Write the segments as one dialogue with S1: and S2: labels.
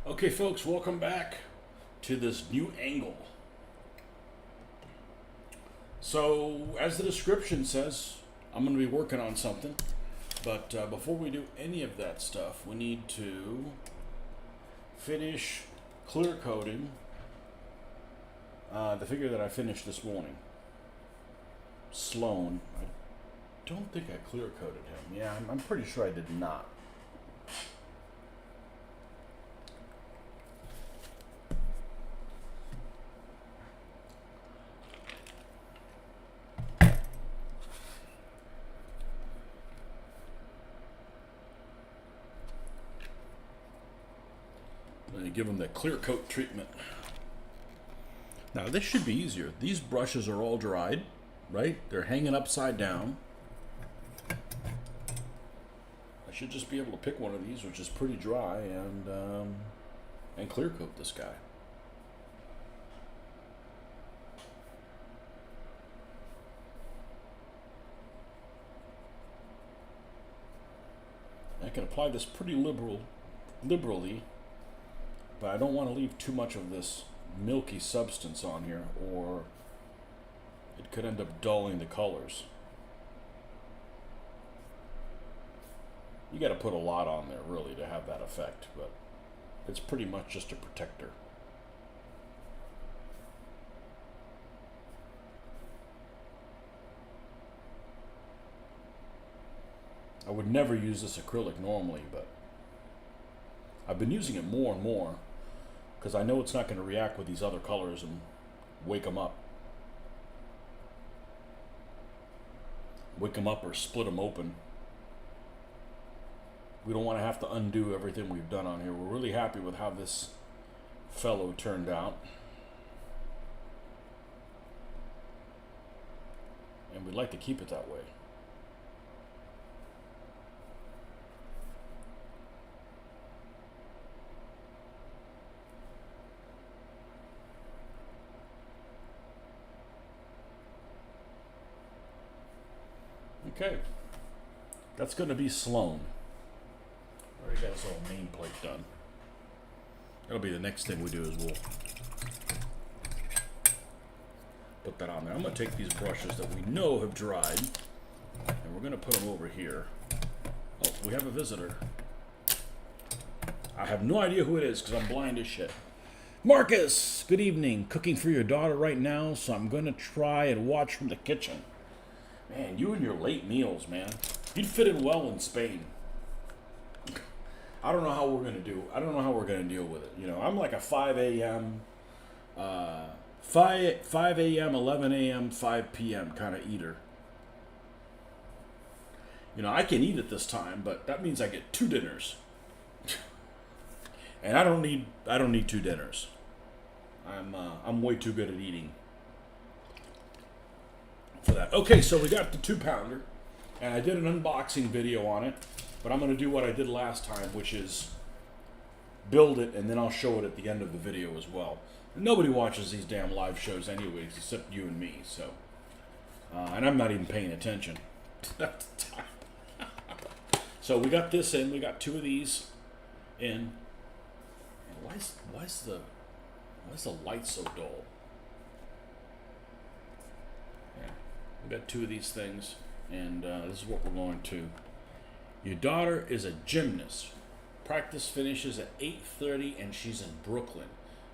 S1: Okay, folks, welcome back to this new angle. So, as the description says, I'm going to be working on something. But before we do any of that stuff, we need to finish clear coating the figure that I finished this morning. Sloan. I don't think I clear coated him. Yeah, I'm pretty sure I did not. Let me give them the clear coat treatment. Now this should be easier. These brushes are all dried, right? They're hanging upside down. I should just be able to pick one of these, which is pretty dry, and clear coat this guy. I can apply this pretty liberally, but I don't want to leave too much of this milky substance on here, or it could end up dulling the colors. You got to put a lot on there really to have that effect, but it's pretty much just a protector. I would never use this acrylic normally, but I've been using it more and more because I know it's not going to react with these other colors and wake them up. Wake them up or split them open. We don't want to have to undo everything we've done on here. We're really happy with how this fellow turned out. And we'd like to keep it that way. Okay, that's going to be Sloan. Already got his little nameplate done. That'll be the next thing we do is we'll put that on there. I'm going to take these brushes that we know have dried, and we're going to put them over here. Oh, we have a visitor. I have no idea who it is because I'm blind as shit. Marcus, good evening. Cooking for your daughter right now, so I'm going to try and watch from the kitchen. Man, you and your late meals, man. You'd fit in well in Spain. I don't know how we're going to do. I don't know how we're going to deal with it. You know, I'm like a 5 a.m., 5 a.m., 11 a.m., 5 p.m. kind of eater. You know, I can eat at this time, but that means I get 2 dinners. And I don't need 2 dinners. I'm way too good at eating for that. Okay, so we got the 2-pounder, and I did an unboxing video on it, but I'm going to do what I did last time, which is build it, and then I'll show it at the end of the video as well. Nobody watches these damn live shows anyways, except you and me, so. And I'm not even paying attention at the time. So we got this in, we got 2 of these in. And why is the light so dull? We got 2 of these things, and this is what we're going to. Your daughter is a gymnast. Practice finishes at 8:30, and she's in Brooklyn.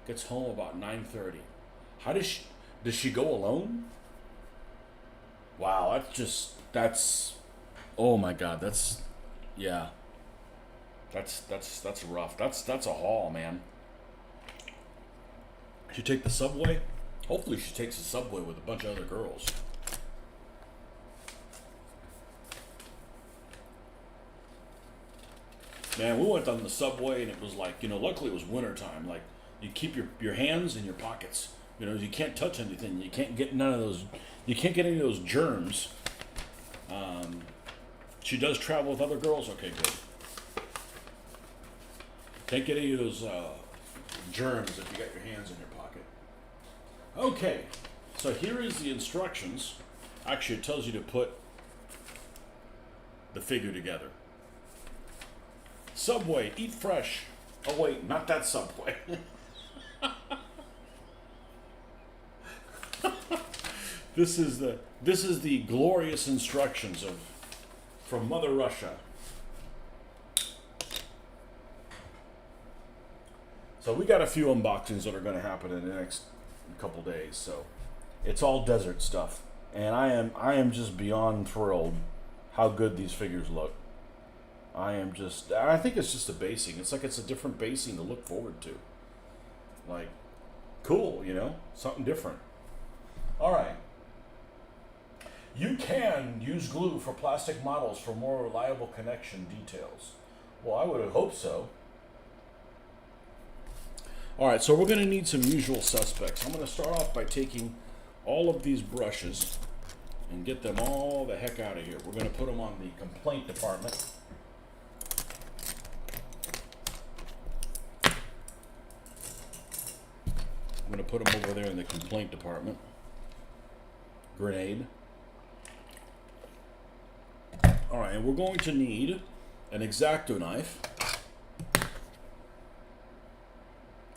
S1: Gets home about 9:30. How does she go alone? Wow, that's oh my God, that's rough. That's a haul, man. She take the subway? Hopefully she takes the subway with a bunch of other girls. Man, we went on the subway and it was like, you know, luckily it was wintertime. Like, you keep your hands in your pockets. You know, you can't touch anything. You can't get none of those, you can't get any of those germs. She does travel with other girls? Okay, good. Can't get any of those germs if you got your hands in your pocket. Okay, so here is the instructions. Actually, it tells you to put the figure together. Subway, eat fresh. Oh wait, not that Subway. This is the glorious instructions of from Mother Russia. So we got a few unboxings that are going to happen in the next couple days. So it's all desert stuff, and I am just beyond thrilled how good these figures look. I think it's just a basing. It's like it's a different basing to look forward to. Like, cool, you know, something different. All right. You can use glue for plastic models for more reliable connection details. Well, I would have hoped so. All right, so we're going to need some usual suspects. I'm going to start off by taking all of these brushes and get them all the heck out of here. We're going to put them on the complaint department. I'm going to put them over there in the complaint department. Grenade. All right, and we're going to need an X-Acto knife.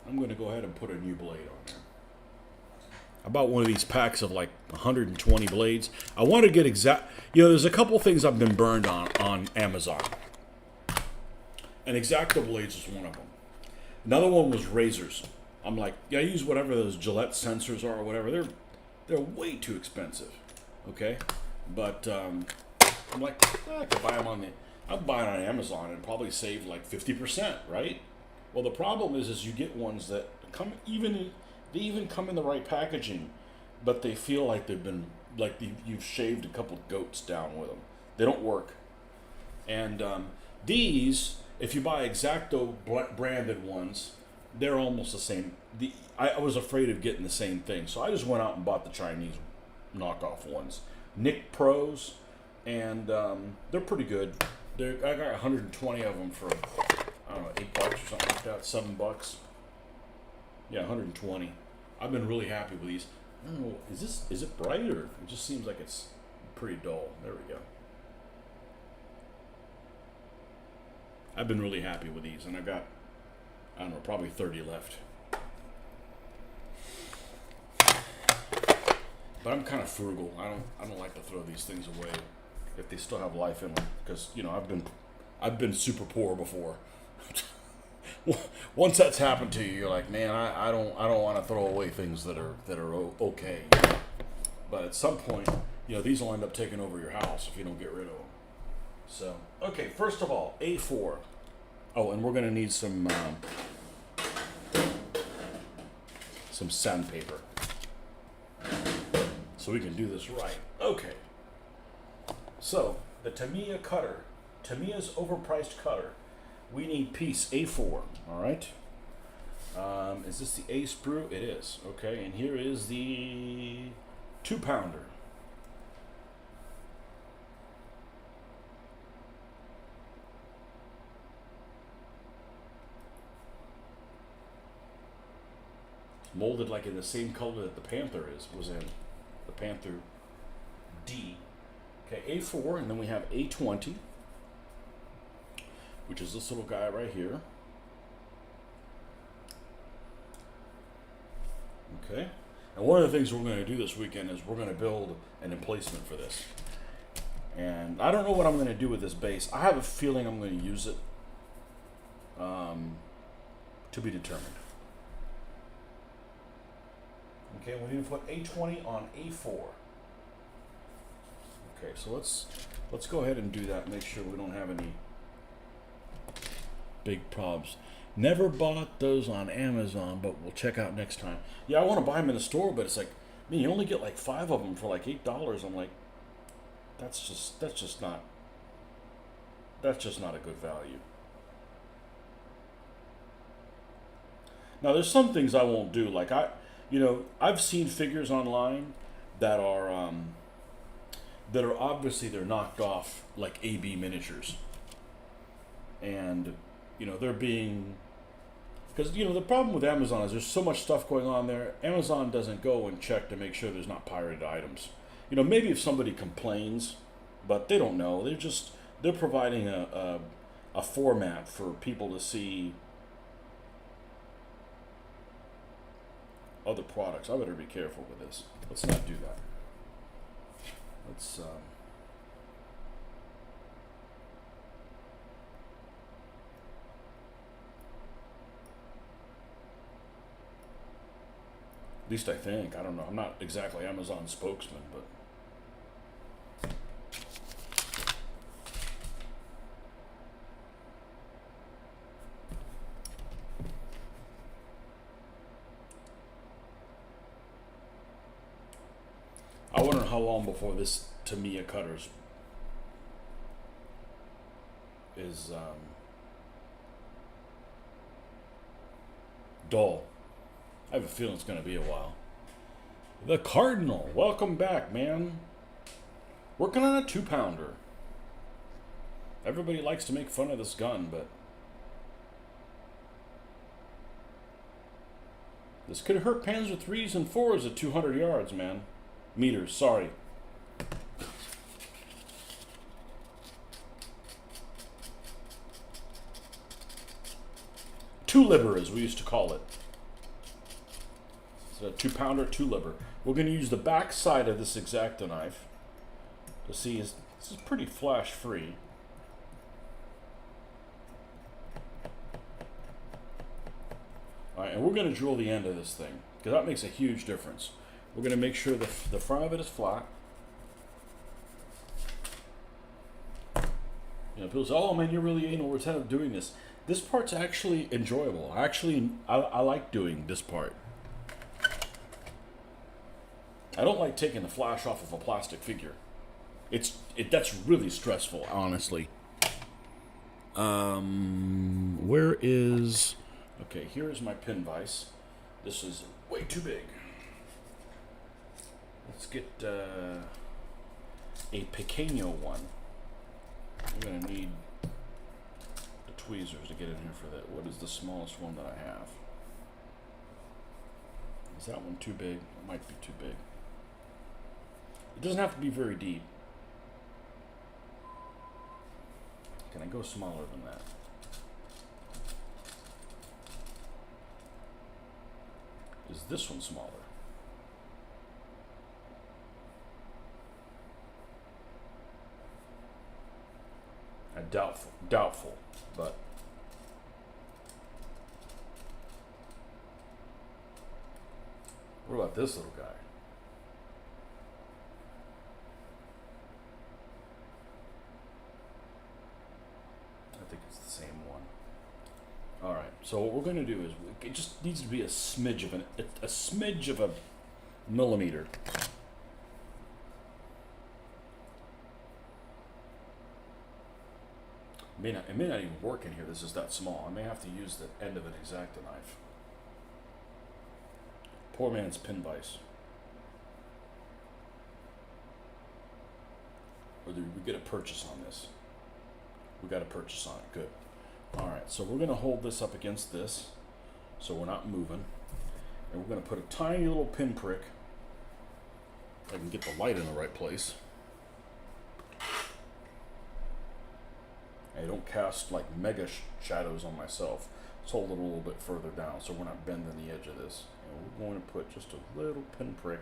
S1: I'm going to go ahead and put a new blade on there. I bought one of these packs of like 120 blades. I want to get there's a couple things I've been burned on Amazon. And X-Acto blades is one of them. Another one was razors. I'm like, I use whatever those Gillette sensors are or whatever. They're way too expensive. Okay? But I'm like, I could buy them I'll buy it on Amazon and probably save like 50%, right? Well, the problem is you get ones that they even come in the right packaging, but they feel like you've shaved a couple goats down with them. They don't work. And these, if you buy X-Acto branded ones, they're almost the same. I was afraid of getting the same thing, so I just went out and bought the Chinese knockoff ones, Nick Pros, and they're pretty good. I got 120 of them for, I don't know, $8 or something like that, $7. Yeah, 120. I've been really happy with these. I don't know, is it bright, or it just seems like it's pretty dull? There we go. I've been really happy with these, and I got, I don't know, probably 30 left. But I'm kind of frugal. I don't like to throw these things away if they still have life in them, because I've been super poor before. Once that's happened to you, you're like, man, I don't want to throw away things that are okay. But at some point, these will end up taking over your house if you don't get rid of them. So, okay, first of all, A4. Oh, and we're gonna need some sandpaper so we can do this right. Okay. So the Tamiya's overpriced cutter. We need piece A4. All right. Is this the A sprue? It is. Okay, and here is the 2-pounder. Molded like in the same color that the Panther was in. The Panther D. Okay, A4, and then we have A20, which is this little guy right here. Okay, and one of the things we're going to do this weekend is we're going to build an emplacement for this. And I don't know what I'm going to do with this base. I have a feeling I'm going to use it. To be determined. Okay, we need to put A20 on A4. Okay, so let's go ahead and do that. Make sure we don't have any big problems. Never bought those on Amazon, but we'll check out next time. Yeah, I want to buy them in the store, but it's like, man, you only get like 5 of them for like $8. I'm like, that's just not a good value. Now, there's some things I won't do. Like I've seen figures online that are obviously they're knocked off like AB miniatures, and they're being, because the problem with Amazon is there's so much stuff going on there. Amazon doesn't go and check to make sure there's not pirated items. Maybe if somebody complains, but they don't know. They're providing a format for people to see sparks. I better be careful with this. Let's not do that. Let's at least I think. I don't know. I'm not exactly Amazon spokesman, but I wonder how long before this Tamiya cutters is dull. I have a feeling it's going to be a while. The Cardinal, welcome back, man. Working on a 2-pounder. Everybody likes to make fun of this gun, but this could hurt Panzer 3s and 4s at 200 yards, man. Meters, sorry. Two-libber, as we used to call it. It's a 2-pounder, 2-libber. We're going to use the back side of this X-Acto knife to see this is pretty flash-free. All right, and we're going to drill the end of this thing because that makes a huge difference. We're going to make sure the front of it is flat. You know, people say, "Oh man, you're really anal retentive doing this." This part's actually enjoyable. I like doing this part. I don't like taking the flash off of a plastic figure. That's really stressful, honestly. Where is? Okay, here is my pin vise. This is way too big. Let's get a pequeño one. I'm gonna need the tweezers to get in here for that. What is the smallest one that I have? Is that one too big? It might be too big. It doesn't have to be very deep. Can I go smaller than that? Is this one smaller? Doubtful, but what about this little guy? I think it's the same one. All right, so what we're going to do is it just needs to be a smidge of a millimeter. It may not even work in here. This is that small. I may have to use the end of an X-Acto knife. Poor man's pin vise. Or did we get a purchase on this? We got a purchase on it. Good. All right. So we're going to hold this up against this, so we're not moving, and we're going to put a tiny little pin prick. If I can get the light in the right place. I don't cast like mega shadows on myself. Let's hold it a little bit further down so we're not bending the edge of this. And we're going to put just a little pin prick.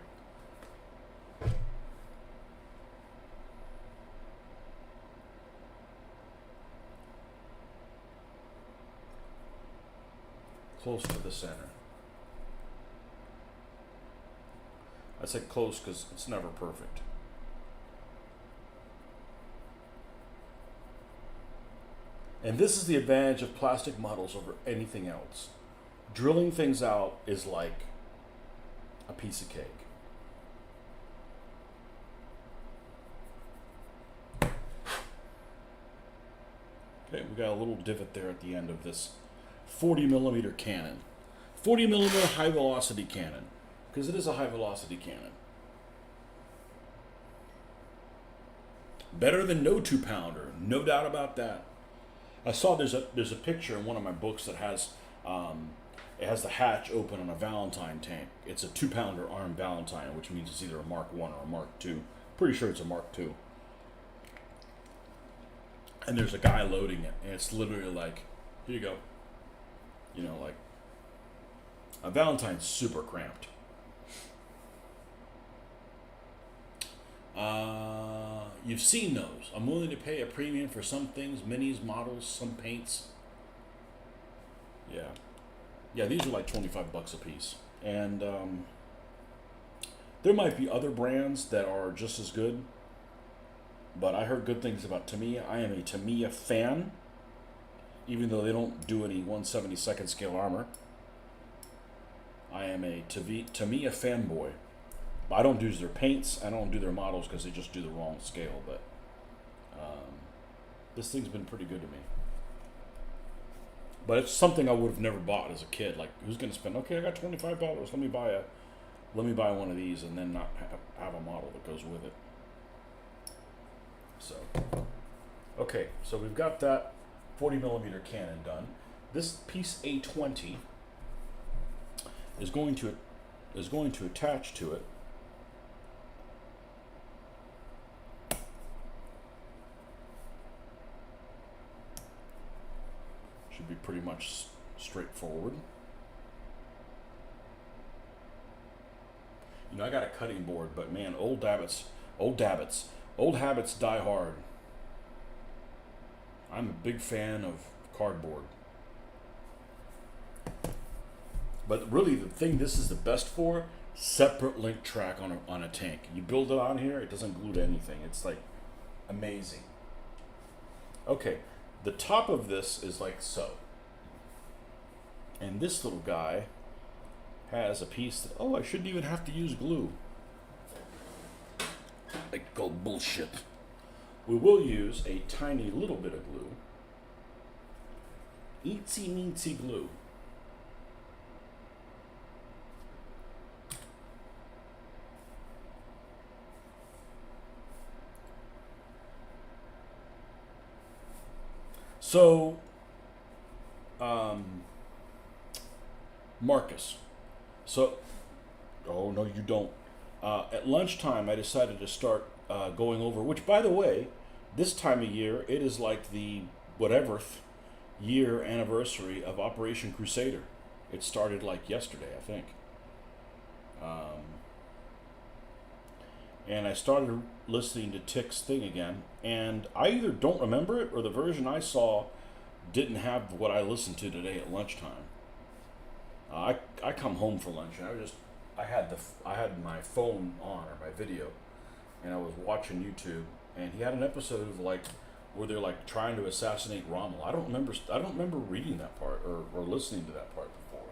S1: Close to the center. I say close because it's never perfect. And this is the advantage of plastic models over anything else. Drilling things out is like a piece of cake. Okay, we got a little divot there at the end of this 40mm cannon. 40mm high velocity cannon, because it is a high velocity cannon. Better than no 2-pounder, no doubt about that. I saw there's a picture in one of my books that has it has the hatch open on a Valentine tank. It's a 2-pounder armed Valentine, which means it's either a Mark 1 or a Mark 2. Pretty sure it's a Mark 2. And there's a guy loading it, and it's literally like, here you go. You know, like a Valentine's super cramped. You've seen those. I'm willing to pay a premium for some things, minis, models, some paints. Yeah. Yeah, these are like 25 bucks a piece. And there might be other brands that are just as good, but I heard good things about Tamiya. I am a Tamiya fan, even though they don't do any 1/72nd scale armor. I am a Tamiya fanboy. I don't do their paints. I don't do their models because they just do the wrong scale. But this thing's been pretty good to me. But it's something I would have never bought as a kid. Like, who's going to spend? Okay, I got $25. Let me buy one of these and then not have a model that goes with it. So, okay, so we've got that 40mm cannon done. This piece A20 is going to attach to it should be pretty much straightforward. You know, I got a cutting board, but man, old habits die hard. I'm a big fan of cardboard. But really, the thing this is the best for, separate link track on a tank. You build it on here, it doesn't glue to anything. It's like amazing. Okay, the top of this is like so. And this little guy has a piece that, oh, I shouldn't even have to use glue. Like, go bullshit. We will use a tiny little bit of glue. Eensy meensy glue. So, Marcus. So, oh no, you don't. At lunchtime, I decided to start going over, which, by the way, this time of year, it is like the year anniversary of Operation Crusader. It started like yesterday, I think. And I started listening to Tick's thing again, and I either don't remember it or the version I saw didn't have what I listened to today at lunchtime. I come home for lunch and I had my phone on, or my video, and I was watching YouTube, and he had an episode of like where they're like trying to assassinate Rommel. I don't remember reading that part or listening to that part before.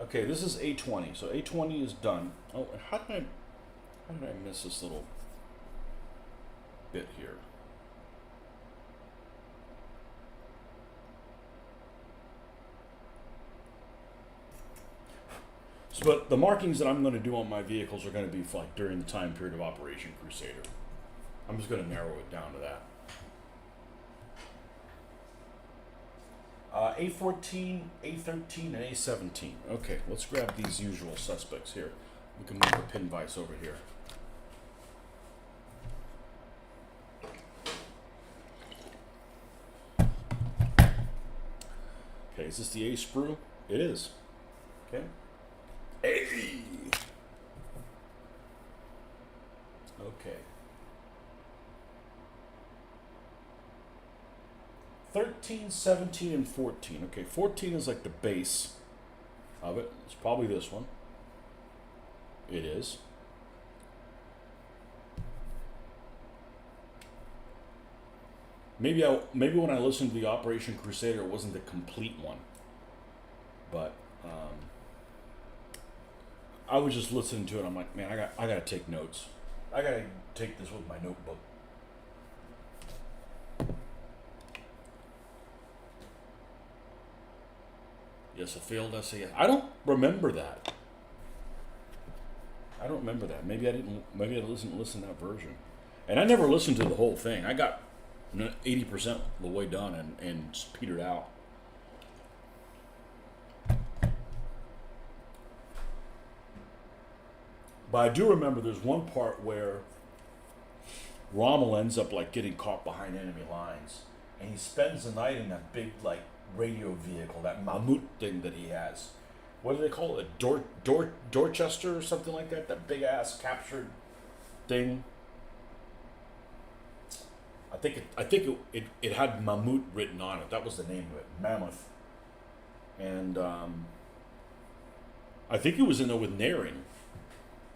S1: Okay, this is A20. So A20 is done. Oh, and how did I miss this little bit here? So, but the markings that I'm going to do on my vehicles are going to be like during the time period of Operation Crusader. I'm just going to narrow it down to that. A14, A13, and A17. Okay, let's grab these usual suspects here. We can move the pin vise over here. Okay, is this the A sprue? It is. Okay. Hey! Okay. 13, 17, and 14. Okay, 14 is like the base of it. It's probably this one. It is. Maybe when I listened to the Operation Crusader, it wasn't the complete one. But I was just listening to it. I'm like, man, I gotta take notes. I gotta take this with my notebook. Yes, a failed SAS. I don't remember that. Maybe I didn't listen to that version. And I never listened to the whole thing. I got 80% of the way done and just petered out. But I do remember there's one part where Rommel ends up like getting caught behind enemy lines, and he spends the night in that big like radio vehicle, that Mammut thing that he has, what do they call it? Dorchester or something like that? That big ass captured thing. I think it had Mammut written on it. That was the name of it, Mammoth. And I think it was in there with Naring,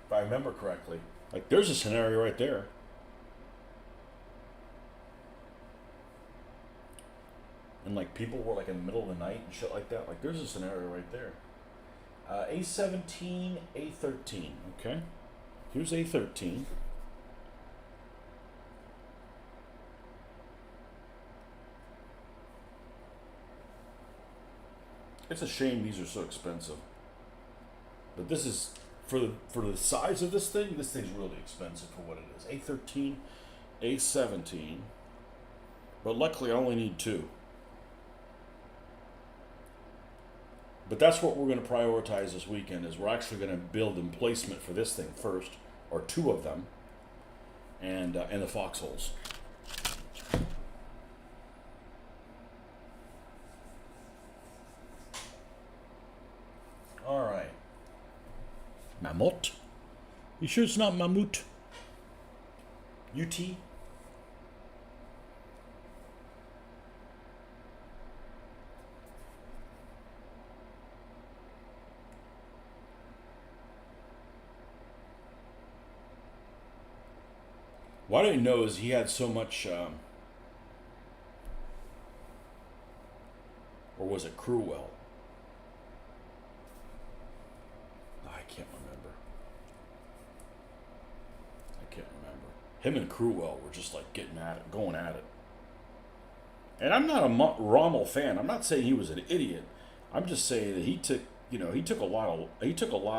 S1: if I remember correctly. Like, there's a scenario right there. And like people were like in the middle of the night and shit like that. Like, there's a scenario right there. A17, A13. Okay, here's A13. It's a shame these are so expensive. But this is for the size of this thing. This thing's really expensive for what it is. A13, A17. But luckily, I only need two. But that's what we're going to prioritize this weekend. Is we're actually going to build emplacement for this thing first, or two of them, and the foxholes. All right. Mammut? You sure it's not Mammut? UT? What I didn't know is he had so much, or was it Crewell? I can't remember. I can't remember. Him and Crewell were just like getting at it, going at it. And I'm not a Rommel fan. I'm not saying he was an idiot. I'm just saying that he took, he took a lot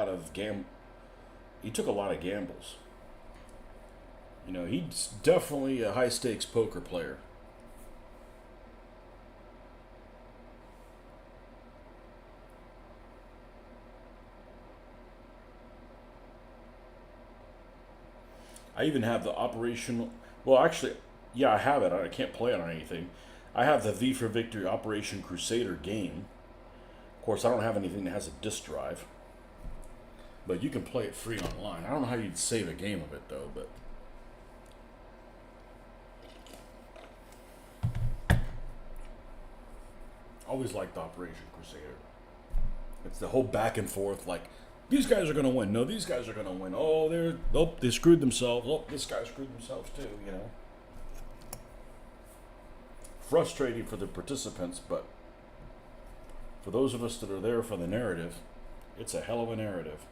S1: of gambles. He's definitely a high stakes poker player. I even have the operational. Well, actually, yeah, I have it. I can't play it on anything. I have the V for Victory Operation Crusader game. Of course, I don't have anything that has a disk drive. But you can play it free online. I don't know how you'd save a game of it, though, but. Always liked Operation Crusader. It's the whole back and forth, like, these guys are going to win. No, these guys are going to win. Oh, they screwed themselves. Oh, this guy screwed themselves too, Frustrating for the participants, but for those of us that are there for the narrative, it's a hell of a narrative.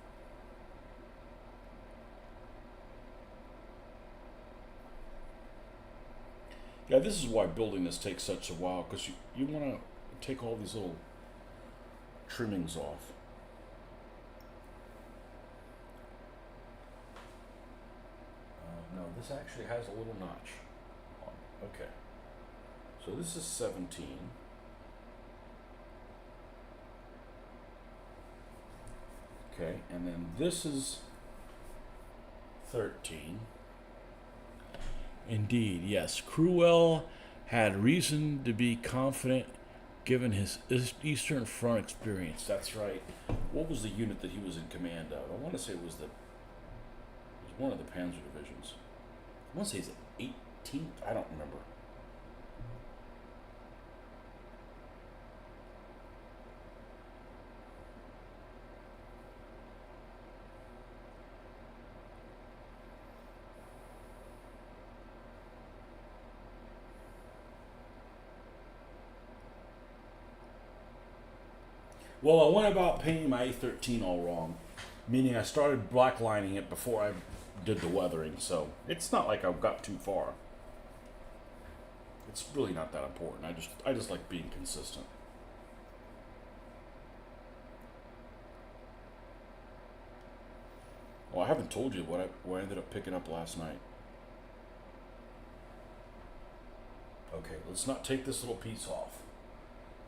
S1: Yeah, this is why building this takes such a while, because you want to take all these little trimmings off. No, this actually has a little notch on it. Okay. So this is 17. Okay, and then this is 13. Indeed, yes. Crewell had reason to be confident given his Eastern Front experience. That's right. What was the unit that he was in command of? I want to say it was one of the Panzer divisions. I want to say it's 18th. I don't remember. Well, I went about painting my A13 all wrong, meaning I started blacklining it before I did the weathering, so it's not like I've got too far. It's really not that important. I just like being consistent. Well, I haven't told you what I ended up picking up last night. Okay, let's not take this little piece off.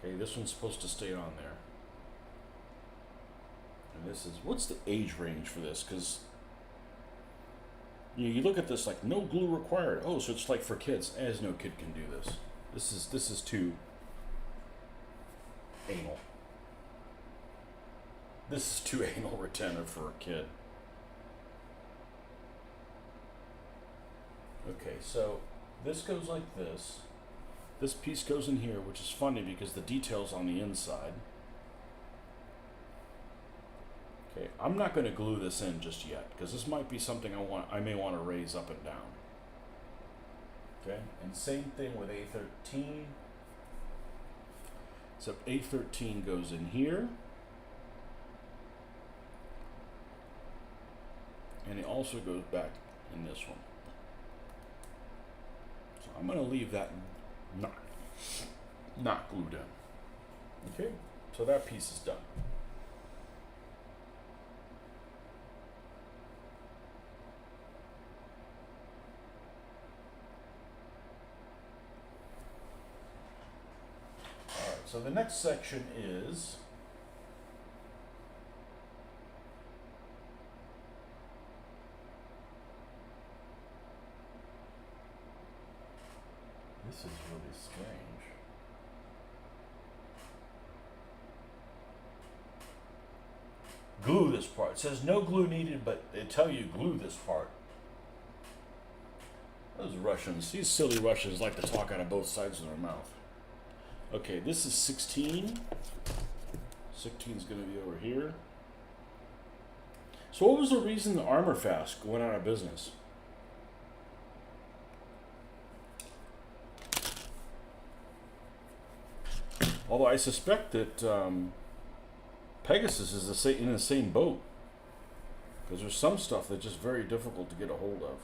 S1: Okay, this one's supposed to stay on there. And this is, what's the age range for this? Because you look at this like no glue required. Oh, so it's like for kids. As no kid can do this. This is too anal. This is too anal retentive for a kid. Okay, so this goes like this. This piece goes in here, which is funny because the detail's on the inside. Okay, I'm not going to glue this in just yet because this might be something I may want to raise up and down. Okay, and same thing with A13. Except A13 goes in here. And it also goes back in this one. So I'm going to leave that not glued in. Okay, so that piece is done. All right, so the next section is this is really strange. Glue this part. It says no glue needed, but they tell you glue this part. Those Russians, these silly Russians like to talk out of both sides of their mouth. Okay, this is 16. 16 is going to be over here. So what was the reason the Armor Fast went out of business? Although I suspect that Pegasus is in the same boat. Because there's some stuff that's just very difficult to get a hold of.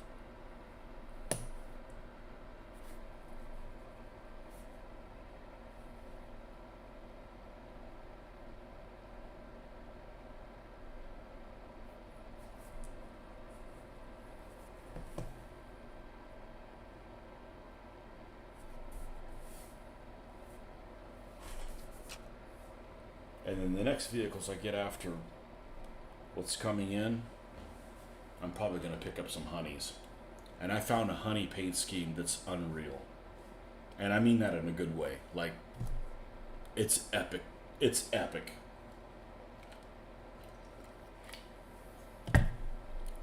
S1: And then the next vehicles I get after what's coming in, I'm probably going to pick up some honeys. And I found a honey paint scheme that's unreal. And I mean that in a good way. Like, it's epic. It's epic.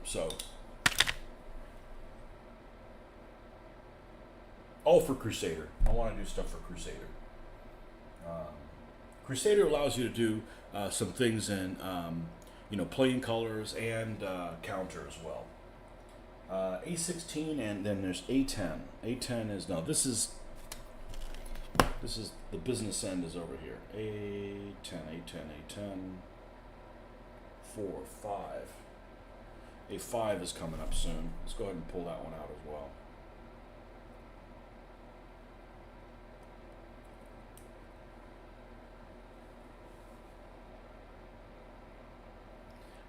S1: So, all for Crusader. I want to do stuff for Crusader. Crusader allows you to do some things in, plain colors and counter as well. A16 and then there's A10. A10 is this is the business end is over here. A10, A10, A10, 4, 5. A5 is coming up soon. Let's go ahead and pull that one out as well.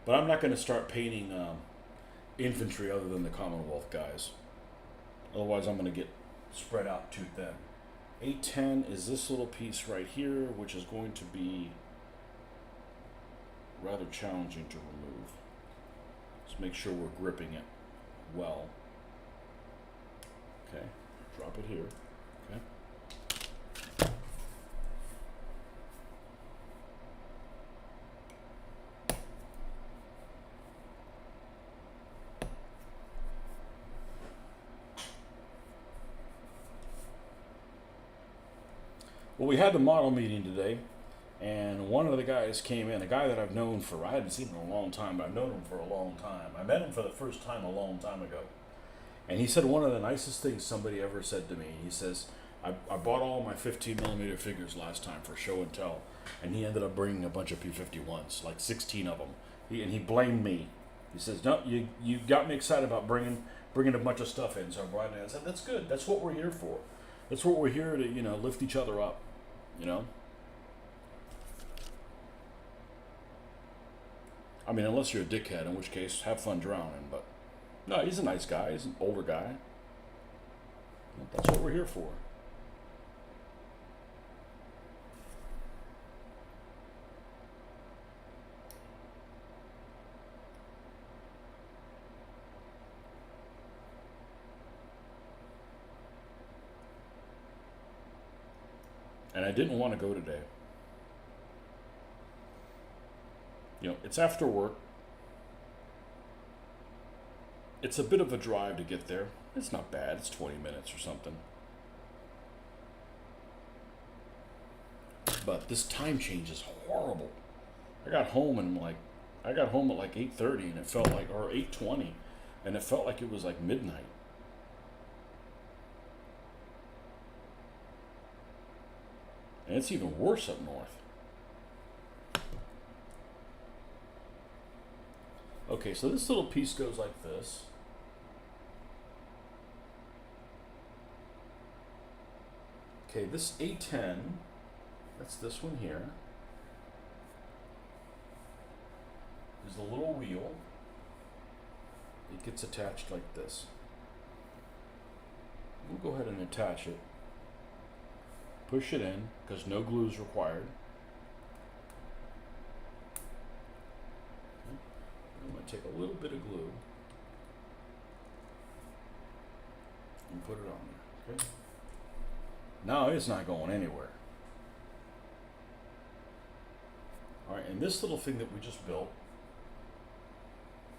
S1: But I'm not going to start painting infantry other than the Commonwealth guys. Otherwise, I'm going to get spread out too thin. A10 is this little piece right here, which is going to be rather challenging to remove. Let's make sure we're gripping it well. Okay, drop it here. Okay. Well, we had the model meeting today, and one of the guys came in, a guy that I've known I hadn't seen him in a long time, but I've known him for a long time. I met him for the first time a long time ago. And he said one of the nicest things somebody ever said to me. He says, I bought all my 15mm figures last time for show and tell, and he ended up bringing a bunch of P-51s, like 16 of them. He blamed me. He says, no, you got me excited about bringing a bunch of stuff in, so I brought it in. I said, that's good. That's what we're here for. That's what we're here to, lift each other up, I mean, unless you're a dickhead, in which case, have fun drowning. But no, he's a nice guy. He's an older guy. That's what we're here for. And I didn't want to go today. You know, it's after work. It's a bit of a drive to get there. It's not bad. It's 20 minutes or something. But this time change is horrible. I got home and I got home at like 8:30 and it felt like, or 8:20, and it felt like it was like midnight. And it's even worse up north. Okay, so this little piece goes like this. Okay, this A10, that's this one here, is the little wheel. It gets attached like this. We'll go ahead and attach it. Push it in, because no glue is required. Okay. I'm going to take a little bit of glue and put it on there. Okay. Now it's not going anywhere. All right, and this little thing that we just built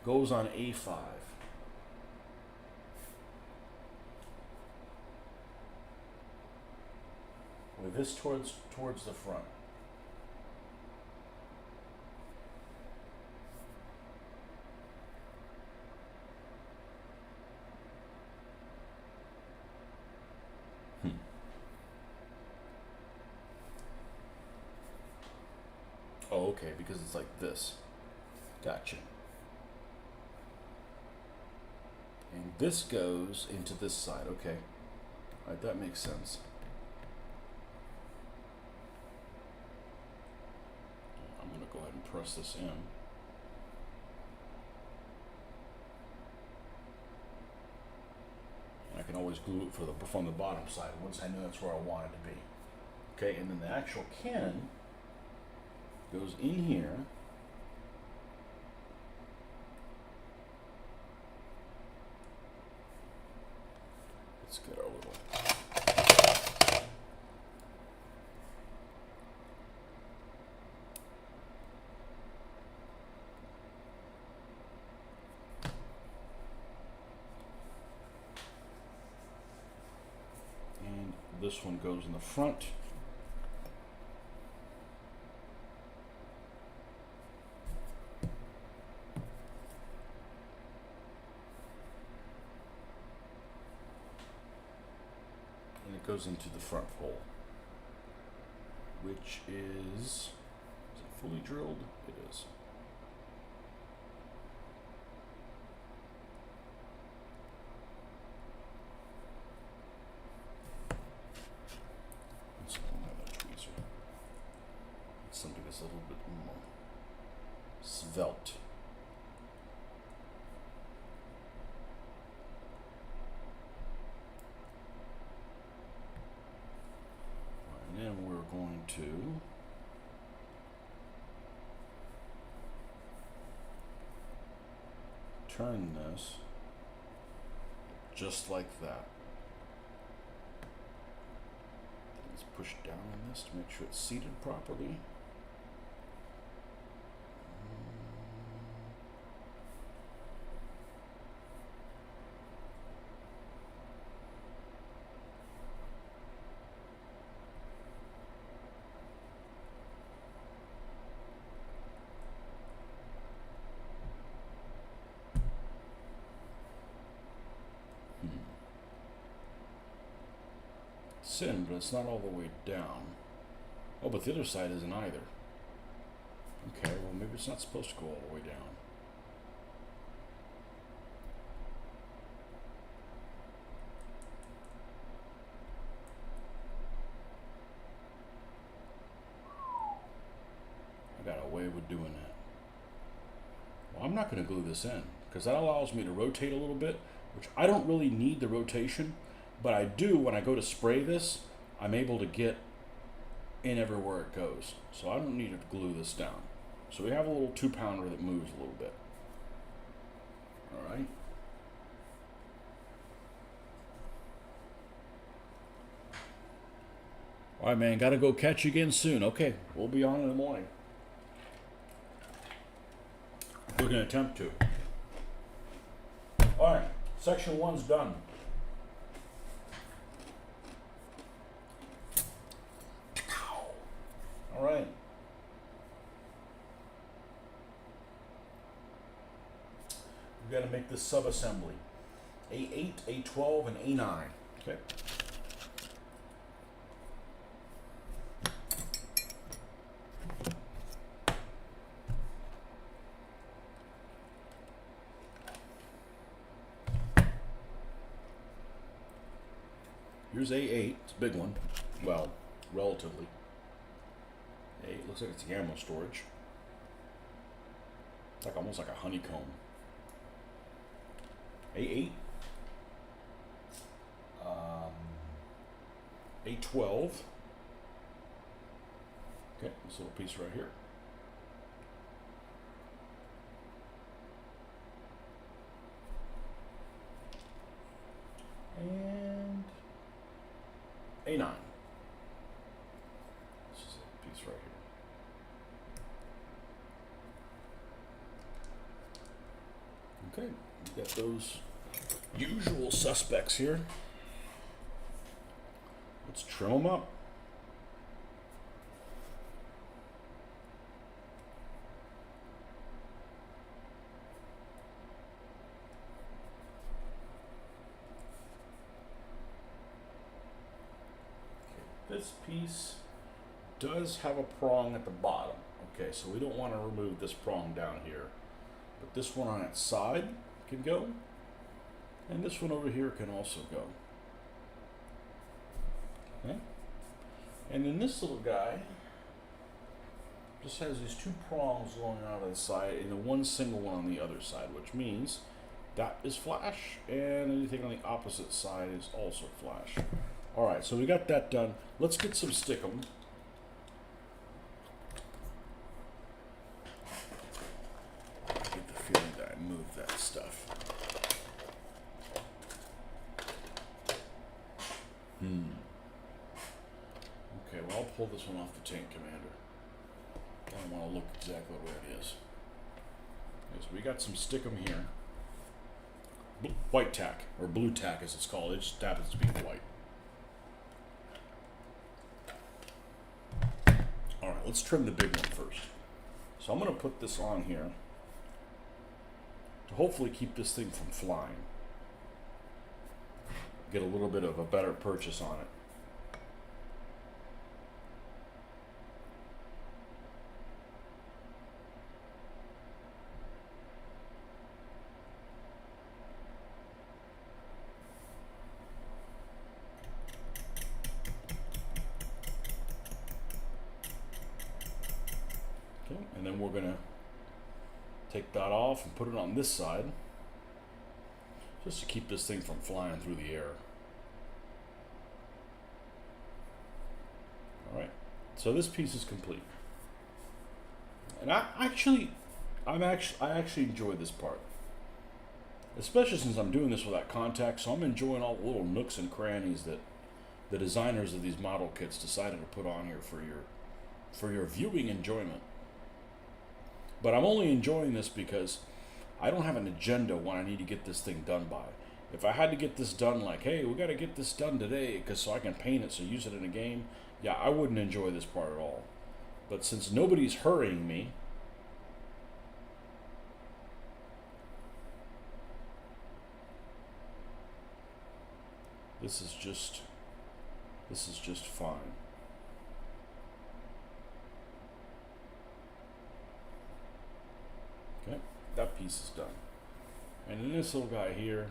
S1: goes on A5. With this towards the front. Oh, okay, because it's like this. Gotcha. And this goes into this side. Okay. All right, that makes sense. I'm going to go ahead and press this in. And I can always glue it from the bottom side once I know that's where I want it to be. Okay, and then the actual cannon goes in here. Let's get our little. And this one goes in the front. Goes into the front hole, which is it fully drilled? It is. Let's pull out a tweezer. It's something that's a little bit more svelte. And then we're going to turn this just like that. Let's push down on this to make sure it's seated properly. It's in, but it's not all the way down. Oh, but the other side isn't either. Okay, well maybe it's not supposed to go all the way down. I got a way of doing that. Well, I'm not going to glue this in because that allows me to rotate a little bit, which I don't really need the rotation. But I do when I go to spray this, I'm able to get in everywhere it goes. So I don't need to glue this down. So we have a little 2-pounder that moves a little bit. All right. All right, man, gotta go catch you again soon. Okay, we'll be on in the morning. We can attempt to. All right, section 1's done. All right. We've got to make this sub-assembly. A8, A12, and A9. Okay. Here's A8. It's a big one. Well, relatively. A8 looks like it's ammo storage. It's like almost like a honeycomb. A8. A12. Okay, this little piece right here. And A9. This is a piece right here. Okay, we've got those usual suspects here. Let's trim them up. Okay, this piece does have a prong at the bottom. Okay, so we don't want to remove this prong down here. But this one on its side can go. And this one over here can also go. Okay. And then this little guy just has these two prongs going out of the side and the one single one on the other side, which means that is flash and anything on the opposite side is also flash. All right, so we got that done. Let's get some stickum. I get the feeling that I moved that stuff. Okay, well, I'll pull this one off the tank, Commander. I don't want to look exactly where it is. Okay, so we got some stickum here. White tack, or blue tack as it's called. It just happens to be white. Alright, let's trim the big one first. So I'm going to put this on here to hopefully keep this thing from flying. Get a little bit of a better purchase on it. Okay, and then we're going to take that off and put it on this side just to keep this thing from flying through the air. Alright, so this piece is complete. And I actually enjoy this part. Especially since I'm doing this without contact, so I'm enjoying all the little nooks and crannies that the designers of these model kits decided to put on here for your viewing enjoyment. But I'm only enjoying this because I don't have an agenda when I need to get this thing done by. If I had to get this done like, hey, we got to get this done today so I can paint it so use it in a game, yeah, I wouldn't enjoy this part at all. But since nobody's hurrying me, this is just fine. Okay, that piece is done. And then this little guy here,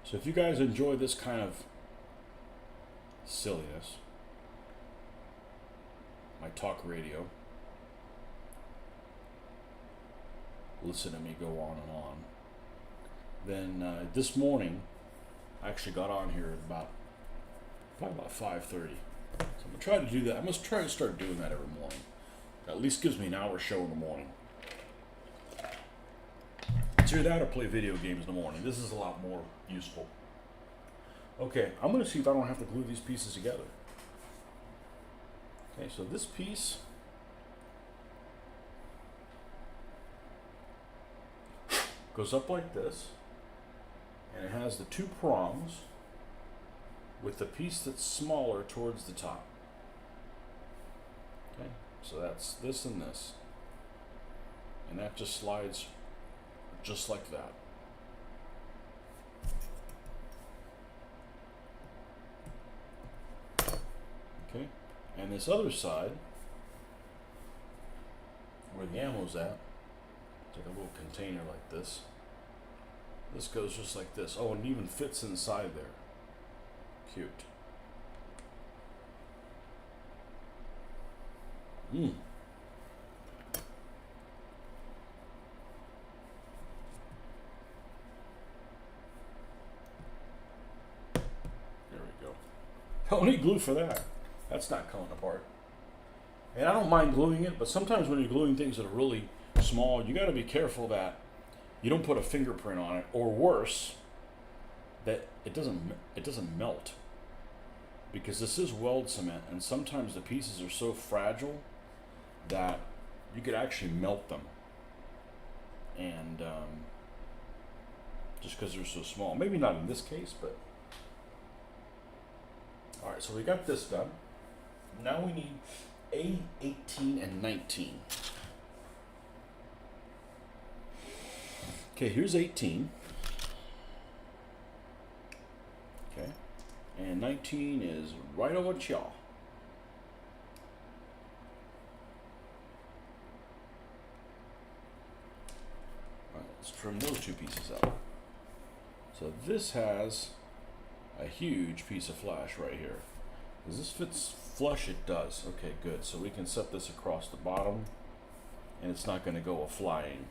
S1: so if you guys enjoy this kind of silliness, my talk radio, listen to me go on and on, then this morning I actually got on here at probably about 5:30. So I'm gonna try to do that. I must try to start doing that every morning. At least gives me an hour show in the morning. It's either that or play video games in the morning. This is a lot more useful. Okay, I'm gonna see if I don't have to glue these pieces together. Okay, so this piece goes up like this, and it has the two prongs with the piece that's smaller towards the top. Okay, so that's this and this. And that just slides just like that. Okay, and this other side, where the ammo's at, it's like a little container like this. This goes just like this. Oh, and it even fits inside there. Cute. There we go. Don't need glue for that. That's not coming apart. And I don't mind gluing it, but sometimes when you're gluing things that are really small, you got to be careful that you don't put a fingerprint on it, or worse, that it doesn't melt. Because this is weld cement, and sometimes the pieces are so fragile that you could actually melt them. And just because they're so small. Maybe not in this case, but... Alright, so we got this done. Now we need A18 and 19. Okay, here's 18. Okay. And 19 is right over here. All right, let's trim those two pieces out. So this has a huge piece of flash right here. Does this fit flush? It does. Okay, good. So we can set this across the bottom, and it's not going to go a-flying.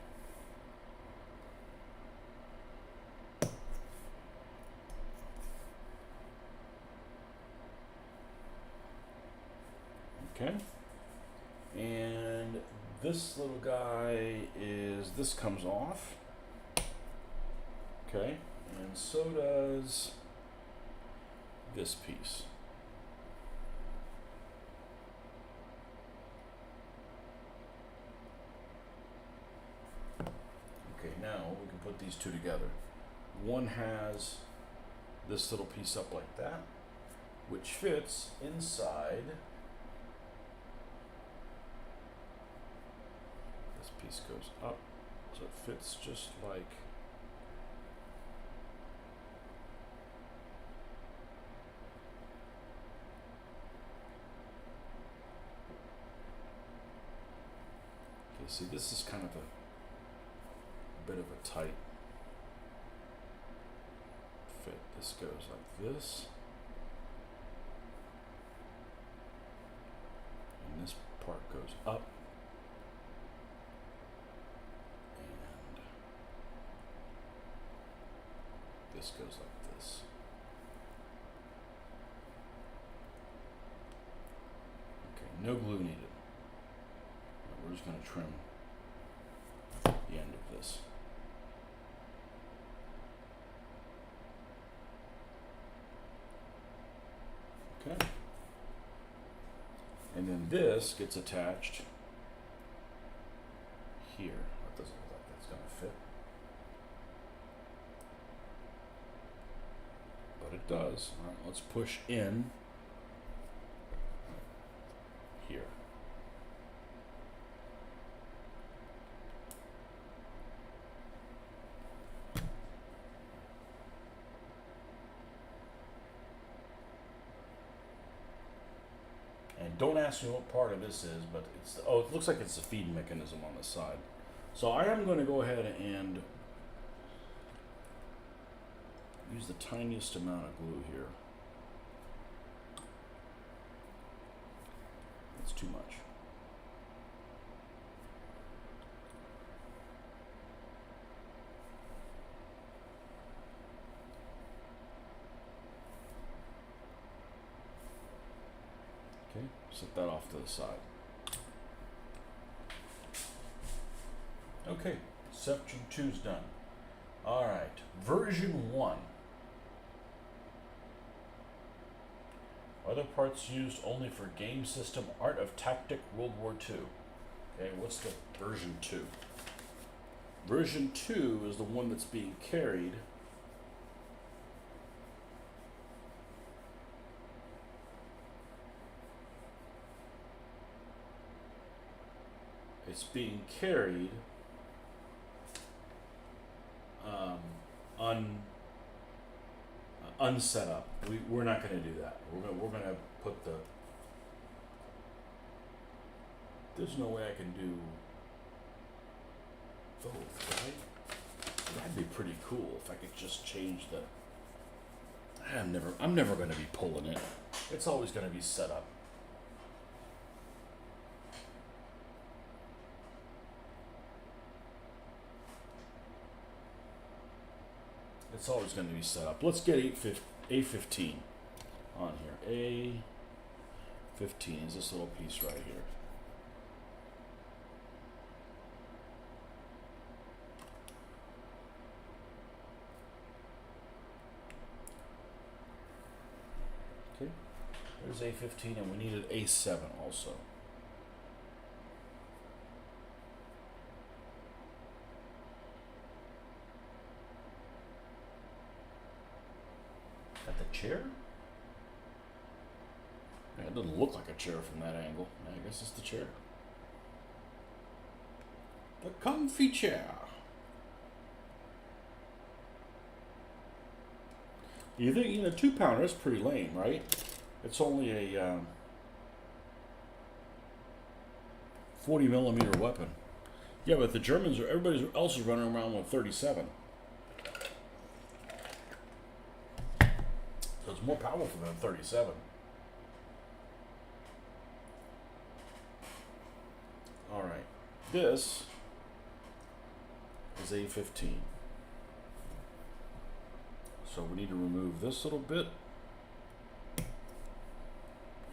S1: Okay, and this little guy this comes off. Okay, and so does this piece. Okay, now we can put these two together. One has this little piece up like that, which fits inside. This piece goes up, so it fits just like see, this is kind of a bit of a tight fit. This goes like this, and this part goes up, and this goes like this. Okay, no glue needed. We're just going to trim the end of this. Okay. And then this gets attached here. That doesn't look like that's going to fit. But it does. All right, let's push in here. And don't ask me what part of this is, but it's, oh, it looks like it's the feed mechanism on the side. So I am going to go ahead and use the tiniest amount of glue here. It's too much. Set that off to the side. Okay, section 2's done. All right, version 1. Other parts used only for game system Art of Tactic World War II. Okay, what's the version 2? Version 2 is the one that's being carried. It's being carried unset up. We're not going to do that. We're going to put the. There's no way I can do both, right? That'd be pretty cool if I could just change the. I'm never going to be pulling it. It's always going to be set up. It's always going to be set up. Let's get A15 on here. A15 is this little piece right here. Okay, there's A15, and we needed A7 also. Got the chair? Yeah, it doesn't look like a chair from that angle. I guess it's the chair. The comfy chair. You think, 2-pounder is pretty lame, right? It's only a 40 millimeter weapon. Yeah, but the Germans or everybody else is running around with 37. So it's more powerful than 37. All right, this is A15. So we need to remove this little bit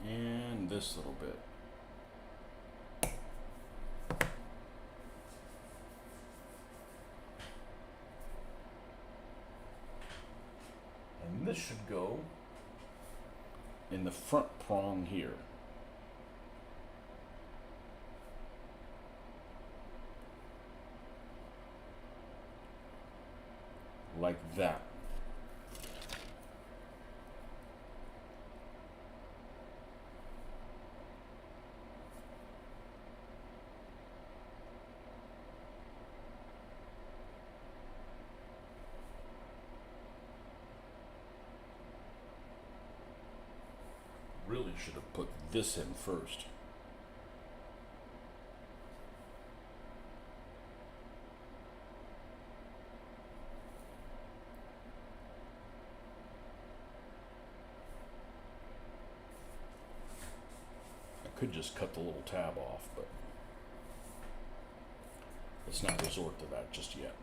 S1: and this little bit. And this should go in the front prong here. Like that. Really should have put this in first. I could just cut the little tab off, but let's not resort to that just yet.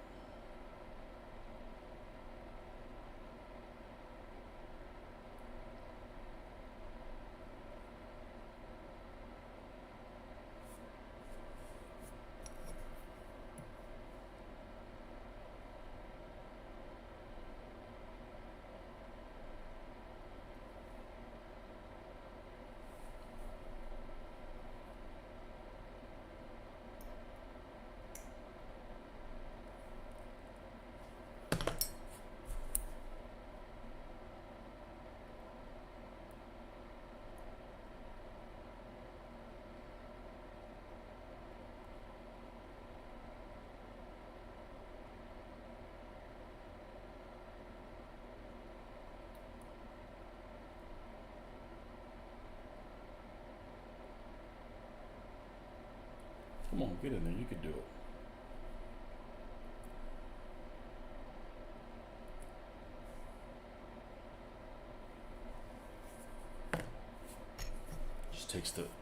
S1: Come on, get in there. You can do it.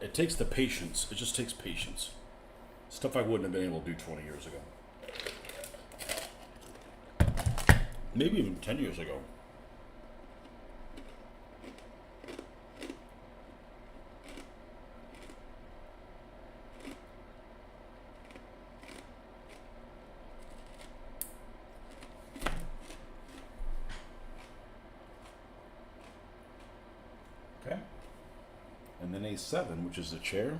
S1: It takes the patience. It just takes patience. Stuff I wouldn't have been able to do 20 years ago. Maybe even 10 years ago. A7, which is the chair.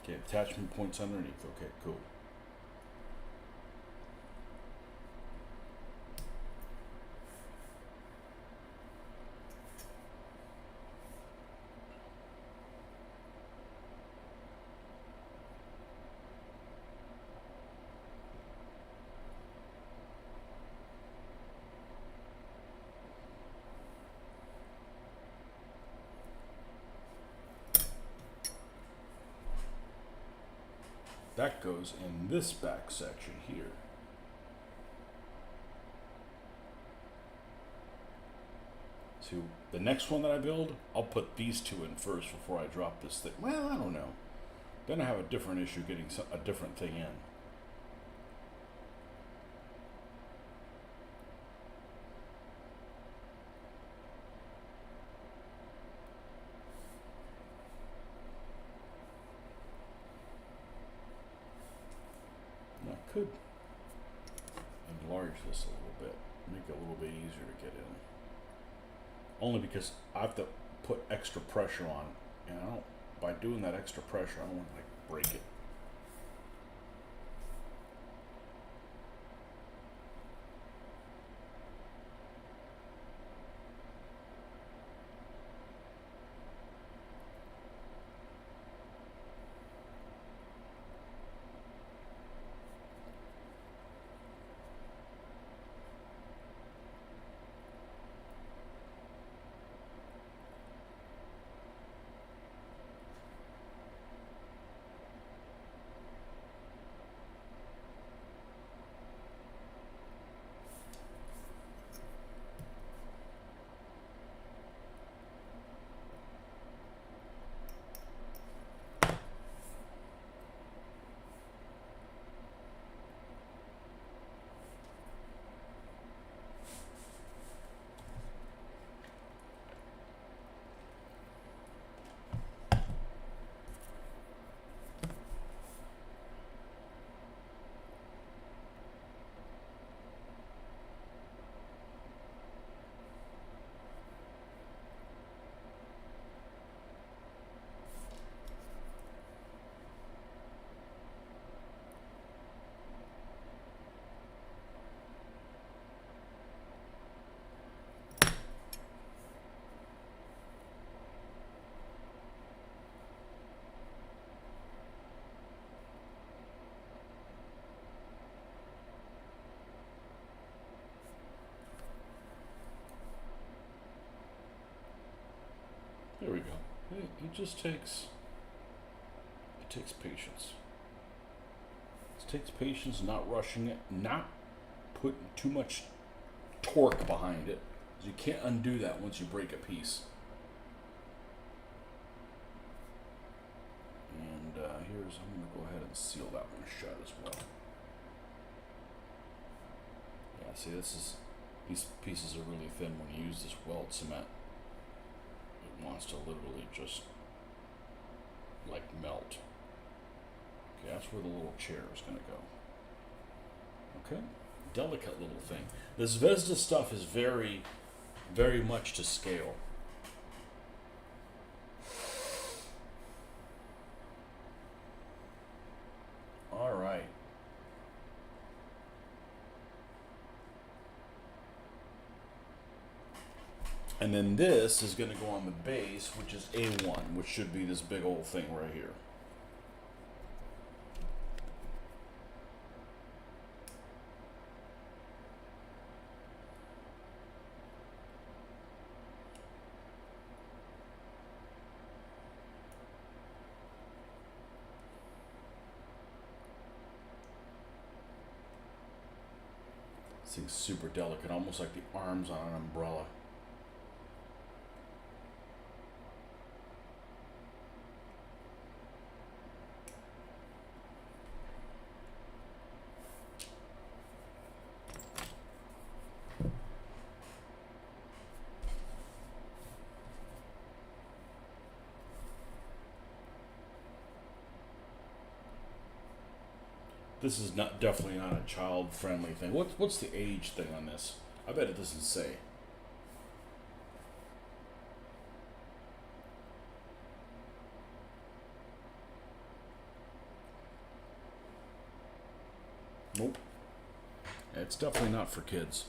S1: Okay, attachment points underneath. Okay, cool. That goes in this back section here. So the next one that I build, I'll put these two in first before I drop this thing. Well, I don't know. Then I have a different issue getting a different thing in. I could enlarge this a little bit, make it a little bit easier to get in. Only because I have to put extra pressure on, and I don't, by doing that extra pressure, I don't want to like break it. There we go. It just takes, it takes patience. It takes patience, not rushing it, not putting too much torque behind it. You can't undo that once you break a piece. And here's, I'm going to go ahead and seal that one shut as well. Yeah, see, these pieces are really thin when you use this weld cement. It wants to literally just like melt. Okay, that's where the little chair is going to go. Okay, delicate little thing. This Vesda stuff is very, very much to scale. All right. And then this is going to go on the base, which is A1, which should be this big old thing right here. This thing's super delicate, almost like the arms on an umbrella. This is not definitely not a child-friendly thing. What's the age thing on this? I bet it doesn't say. Nope. It's definitely not for kids.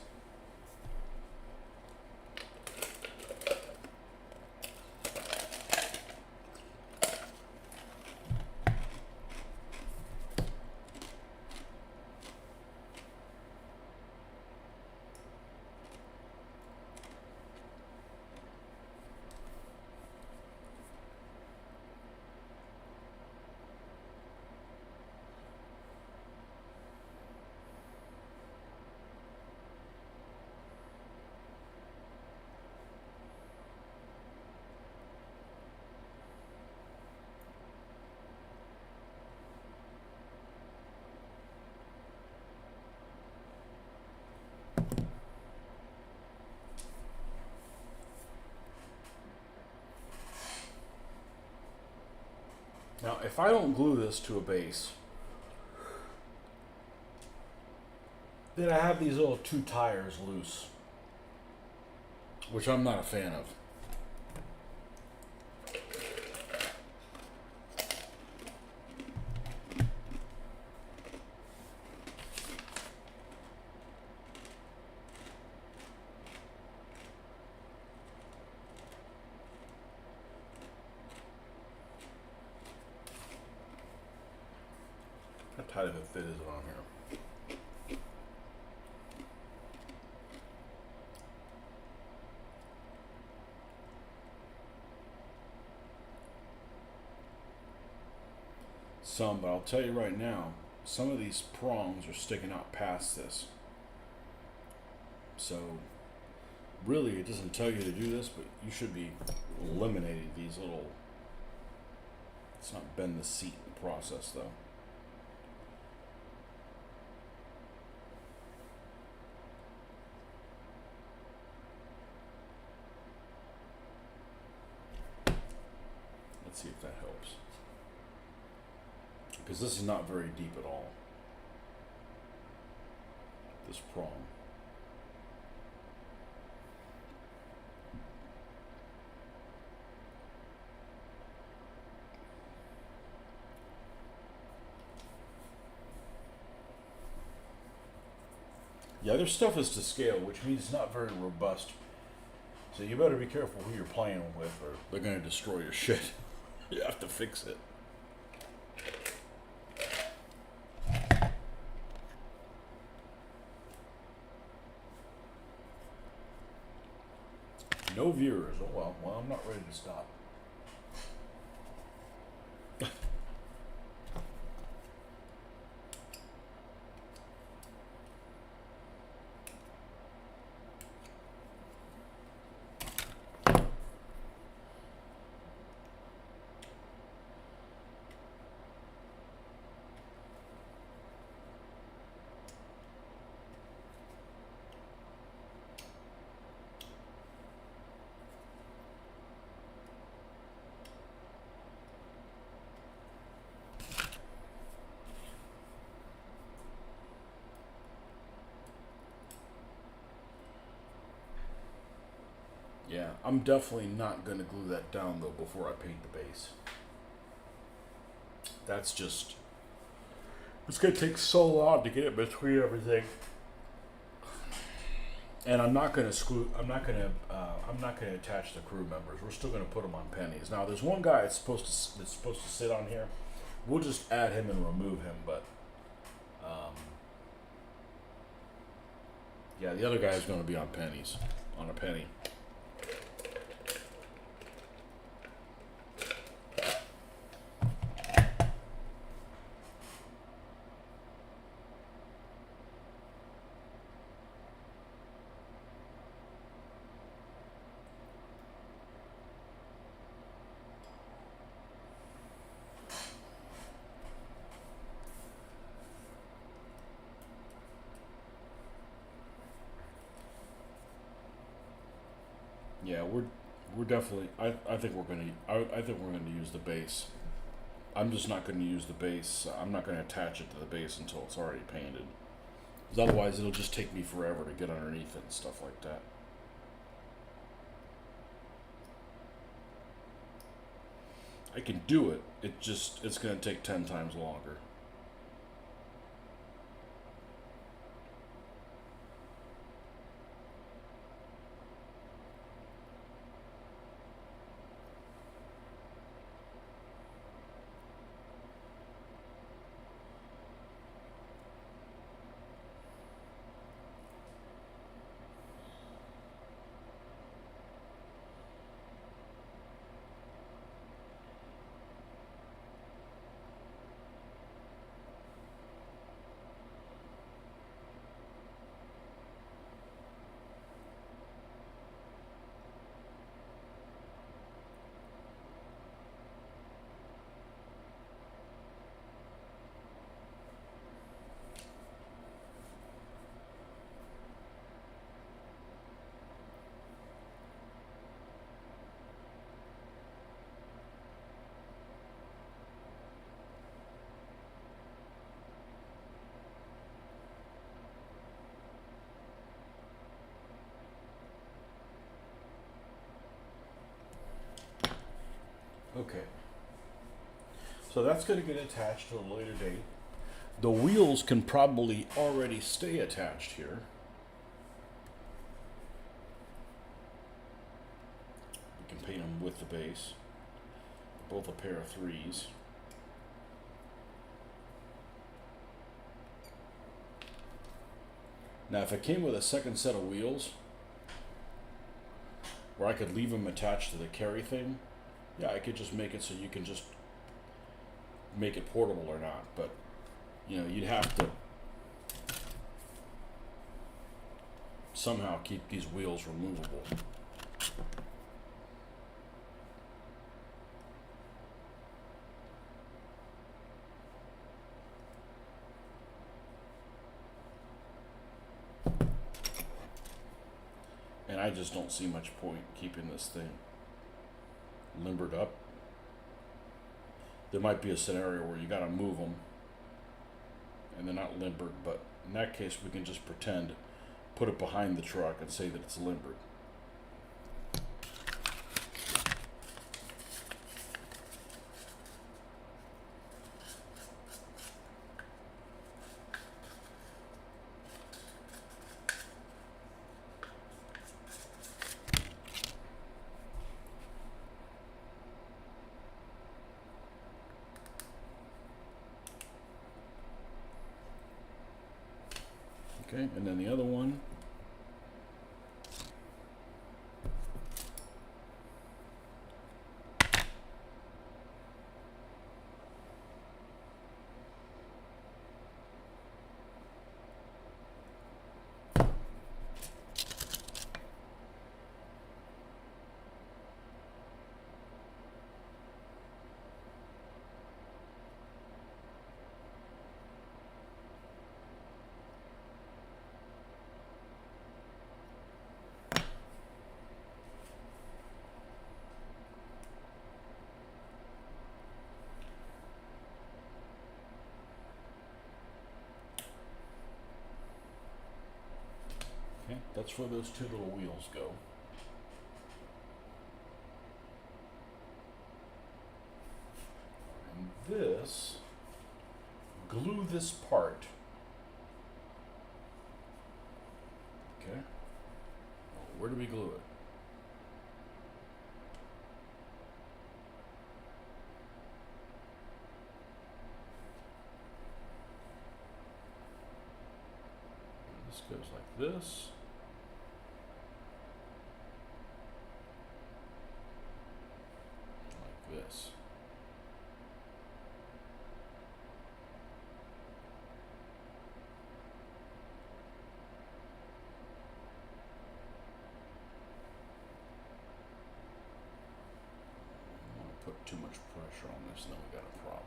S1: Now, if I don't glue this to a base, then I have these little two tires loose, which I'm not a fan of. How tight of a fit is it on here? Some, but I'll tell you right now, some of these prongs are sticking out past this. So, really, it doesn't tell you to do this, but you should be eliminating these little. Let's not bend the seat in the process, though. Let's see if that helps. Because this is not very deep at all. This prong. Yeah, their stuff is to scale, which means it's not very robust. So you better be careful who you're playing with, or they're going to destroy your shit. You have to fix it. No viewers. Oh well, I'm not ready to stop. Yeah, I'm definitely not going to glue that down though before I paint the base. That's just, it's going to take so long to get it between everything. And I'm not going to attach the crew members. We're still going to put them on pennies. Now, there's one guy that's supposed to sit on here. We'll just add him and remove him, but yeah, the other guy is going to be on pennies, on a penny. Yeah, we're definitely. I think we're gonna use the base. I'm just not going to use the base. I'm not going to attach it to the base until it's already painted. Because otherwise it'll just take me forever to get underneath it and stuff like that. I can do it, it's going to take 10 times longer. Okay. So that's going to get attached to a later date. The wheels can probably already stay attached here. We can paint them with the base. Both a pair of 3s. Now if it came with a second set of wheels, where I could leave them attached to the carry thing, yeah, I could just make it so you can just make it portable or not, but you know, you'd have to somehow keep these wheels removable. And I just don't see much point keeping this thing limbered up. There might be a scenario where you gotta move them and they're not limbered, but in that case we can just pretend, put it behind the truck and say that it's limbered. Okay, and then the other one. Okay, that's where those two little wheels go. And this, glue this part. Okay, where do we glue it? This goes like this. Like this. I don't want to put too much pressure on this, then we got a problem.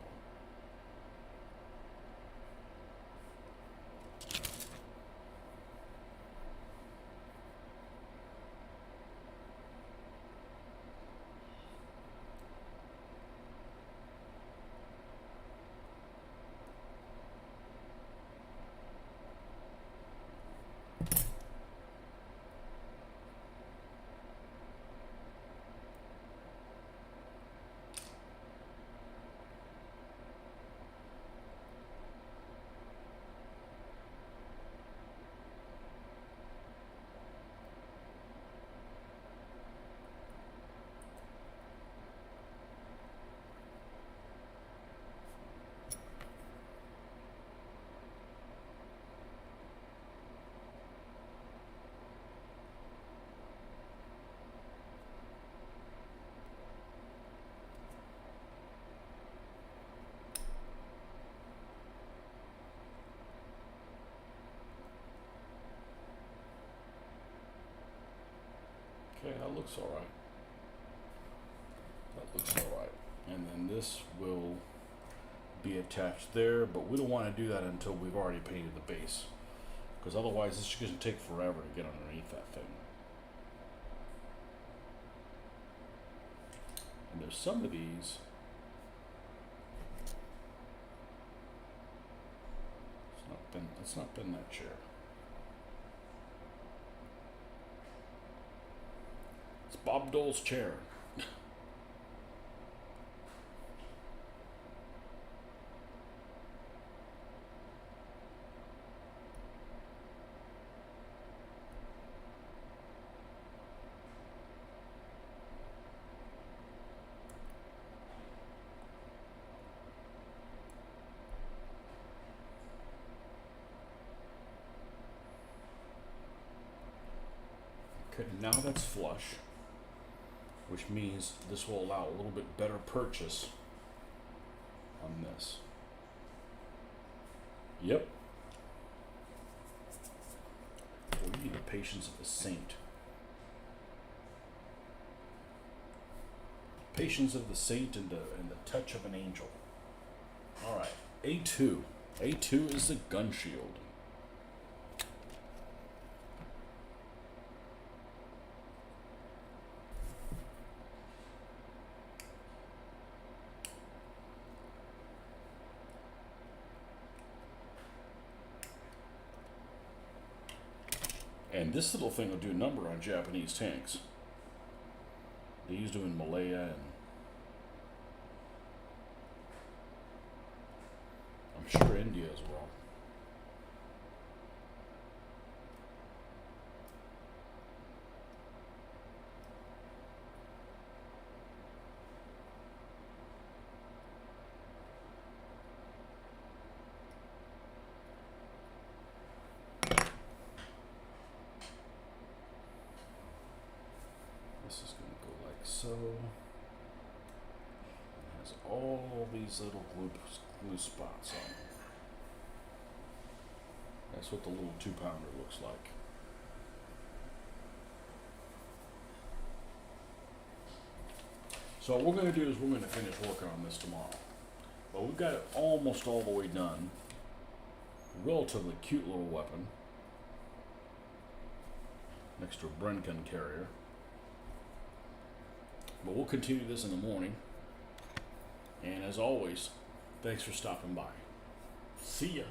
S1: Okay, that looks all right. That looks all right. And then this will be attached there, but we don't want to do that until we've already painted the base, because otherwise this is going to take forever to get underneath that thing. And there's some of these. It's not been that chair. It's Bob Dole's chair. Okay, now that's flush, which means this will allow a little bit better purchase on this. Yep. We need the patience of a saint. Patience of the saint and the touch of an angel. All right, A2. A2 is the gun shield. And this little thing will do a number on Japanese tanks. They used it in Malaya, and I'm sure India as well. This is going to go like so. It has all these little glue spots on it. That's what the little 2-pounder looks like. So what we're going to do is we're going to finish working on this tomorrow. But we've got it almost all the way done. Relatively cute little weapon. Next to a Brencan carrier. But we'll continue this in the morning. And as always, thanks for stopping by. See ya.